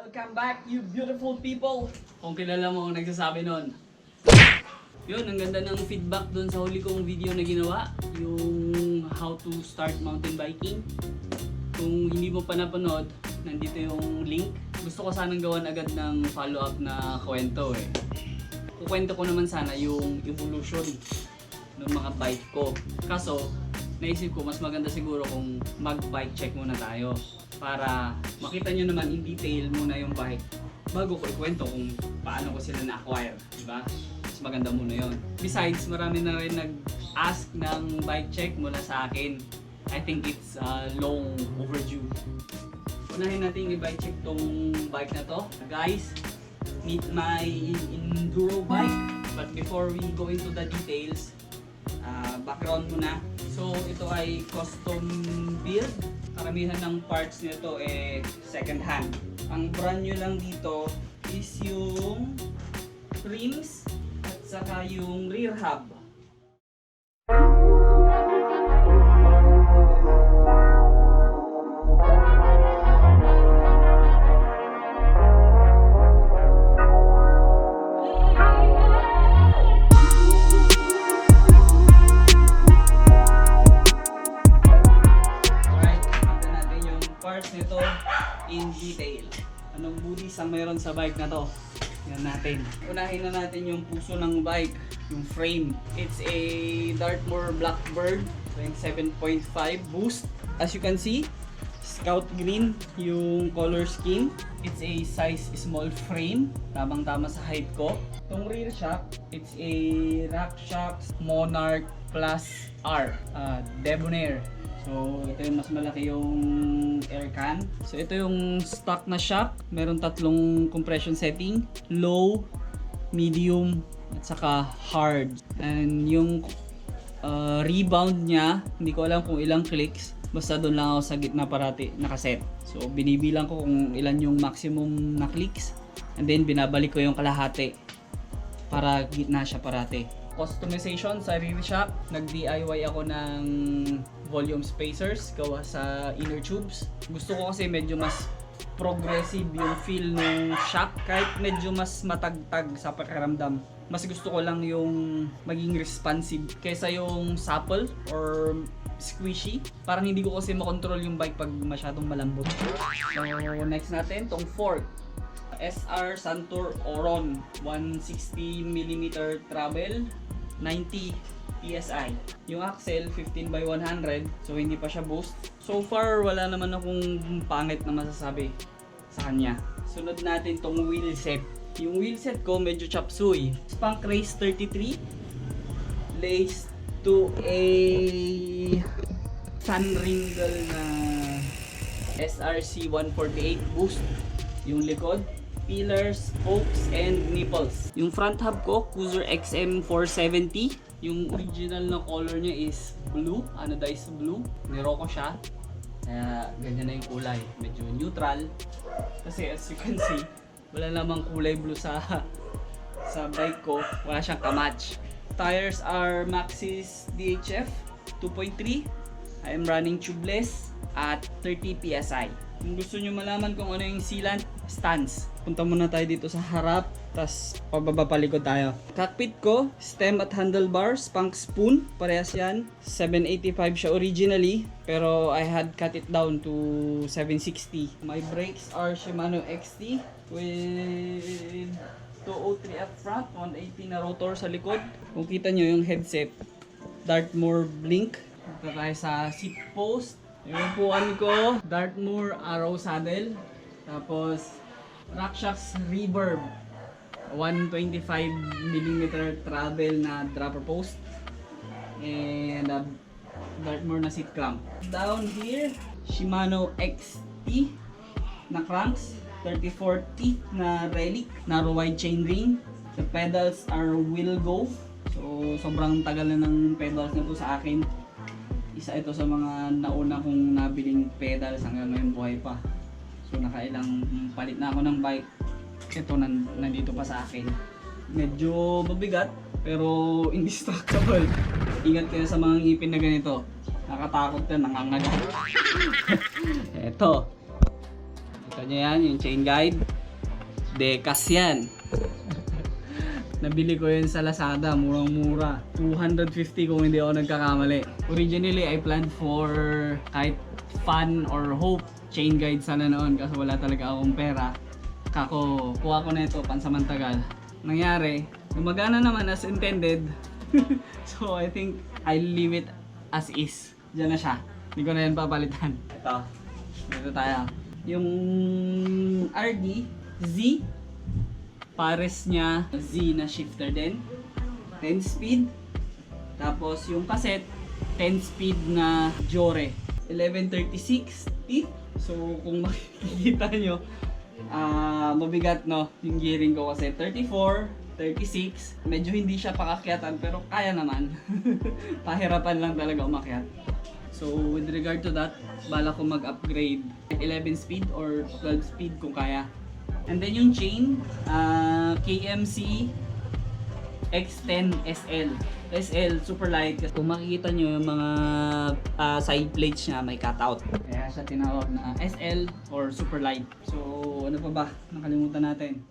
Welcome back, you beautiful people! Kung kilala mo ang nagsasabi nun. Yun, ang ganda ng feedback dun sa huli kong video na ginawa. Yung how to start mountain biking. Kung hindi mo pa napanood, nandito yung link. Gusto ko sanang gawan agad ng follow-up na kwento eh. Kukwento ko naman sana yung evolution ng mga bike ko. Kaso, naisip ko mas maganda siguro kung mag-bike check muna tayo. Para makita nyo naman in detail muna yung bike bago ko ikwento kung paano ko sila na-acquire, diba? Mas maganda muna yon. Besides, marami na rin nag-ask ng bike check mula sa akin. I think it's long overdue. Unahin natin i-bike check tong bike na to. Guys, meet my enduro bike. But before we go into the details, background muna. So ito ay custom build. Karamihan ng parts nito eh second hand. Ang brand new lang dito is yung rims at saka yung rear hub. Nito in detail. Anong goodies ang mayroon sa bike na to? Yan natin. Unahin na natin yung puso ng bike, yung frame. It's a Dartmoor Blackbird 27.5 boost. As you can see, Scout Green yung color scheme. It's a size small frame, tamang-tama sa height ko. Itong rear shock, it's a Rockshox Monarch Plus R, Debonair. So, ito yung mas malaki yung air can. So, ito yung stock na shock. Meron tatlong compression setting. Low, medium, at saka hard. And yung rebound niya, hindi ko alam kung ilang clicks. Basta doon lang ako sa gitna parati nakaset. So, binibilang ko kung ilan yung maximum na clicks. And then, binabalik ko yung kalahati para gitna siya parati. Customization sa rear shock. Nag-DIY ako ng volume spacers gawa sa inner tubes. Gusto ko kasi medyo mas progressive yung feel ng shock kahit medyo mas matagtag sa pakiramdam. Mas gusto ko lang yung maging responsive kaysa yung supple or squishy. Parang hindi ko kasi makontrol yung bike pag masyadong malambot. So next natin, tong fork. SR Suntour Auron 160mm travel, 90 PSI. Yung axle 15/100, so hindi pa siya boost. So far wala naman akong pangit na masasabi sa kanya. Sunod natin tong wheel set. Yung wheel set ko medyo chop suey. Spank Race 33 laced to a Ringle na SRC 148 boost. Yung likod, pillars, spokes, and nipples. Yung front hub ko, Koozer XM 470. Yung original na color niya is blue, anodized blue. Niroko siya. Kaya ganyan na yung kulay. Medyo neutral. Kasi as you can see, wala namang kulay blue sa bike ko. Wala siyang kamatch. Tires are Maxxis DHR 2.3. I am running tubeless at 30 PSI. Kung gusto nyo malaman kung ano yung sealant, stance. Punta muna tayo dito sa harap, tas pababa palikod tayo. Cockpit ko, stem at handlebars, Spank spoon, parehas yan. 785 siya originally, pero I had cut it down to 760. My brakes are Shimano XT with 203 up front, 180 na rotor sa likod. Kung kita nyo yung headset, Dartmoor blink. Punta tayo sa seat post. Yung upuan ko, Dartmoor Auron saddle. Tapos, Rockshox reverb. 125mm travel na dropper post. And Dartmoor na seat clamp. Down here, Shimano XT na cranks. 34 na relic. Narrow wide chain ring. The pedals are wheel go. So, sobrang tagal na ng pedals na to sa akin. Isa ito sa mga nauna kong nabiling pedals hanggang ngayon buhay pa. So nakailang palit na ako ng bike. Ito nandito pa sa akin. Medyo mabigat pero indestructible. Ingat kayo sa mga ngipin na ganito. Nakatakot yan, nangangagat. Ito. Kita nyo yan, yung chain guide. Dekas yan. Nabili ko yun sa Lazada, murang-mura. 250 kung hindi ako nagkakamali. Originally, I planned for kahit fun or hope chain guide sana noon kasi wala talaga akong pera. Kako, kuha ko na ito pansamantagal. Nangyari, gumagana naman as intended. So I think I'll leave it as is. Diyan na siya. Hindi ko na yan papalitan. Ito. Dito tayo. Yung RD Z, pares niya Z na shifter din. 10 speed. Tapos yung cassette, 10 speed na Deore. 1136 T. So kung makikita nyo, mabigat no yung gearing ko kasi 34, 36. Medyo hindi siya pakakyatan pero kaya naman. Pahirapan lang talaga umakyat. So with regard to that, bala ko mag-upgrade 11 speed or 12 speed kung kaya. And then yung chain, KMC X10 SL. SL super light kasi kung makikita nyo yung mga side plates niya may cutout. Kaya siya tinawag na SL or super light. So ano pa ba? Nakalimutan natin.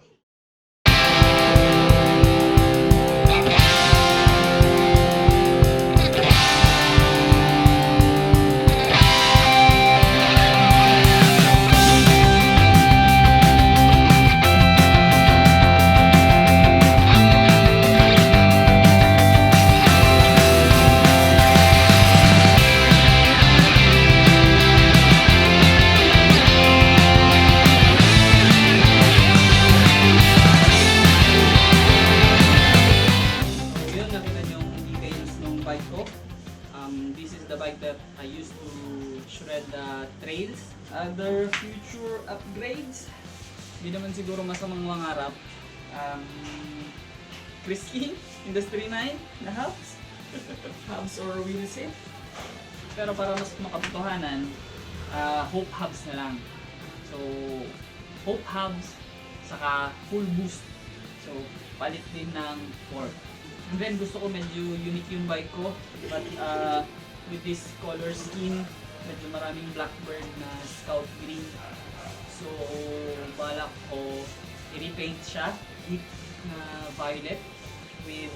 This is the bike that I used to shred the trails. Other future upgrades, hindi naman siguro masamang mangarap. Criskey, Industry 9, na hubs. Hubs or wheel set. Pero para mas makabutuhanan, Hope hubs na lang. So, Hope hubs, saka full boost. So, palit din ng fork. And then gusto ko medyo unique yung bike ko, but with this color scheme, medyo maraming Blackbird na scout green. So balak ko i-repaint siya, deep na violet with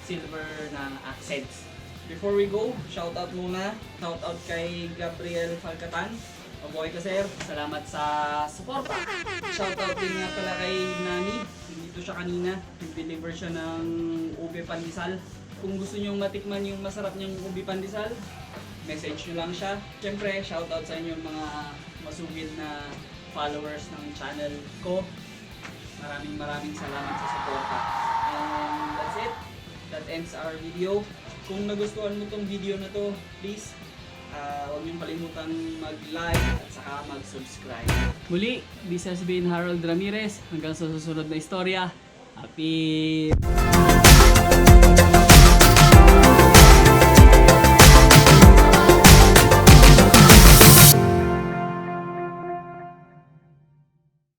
silver na accents. Before we go, shoutout muna. Shoutout kay Gabriel Falcatan. Mabuhay ka sir, salamat sa suporta. Shoutout din nga pala kay Nani. Dito siya kanina, nag-deliver siya ng ube pandesal. Kung gusto nyo matikman yung masarap niyang ube pandesal, message nyo lang siya. Siyempre, shoutout sa inyo mga masugid na followers ng channel ko. Maraming salamat sa suporta. And that's it. That ends our video. Kung nagustuhan mo tong video na to, please huwag niyong kalimutan mag-like at saka mag-subscribe. Muli, this has been Harold Ramirez. Hanggang sa susunod na istorya. Happy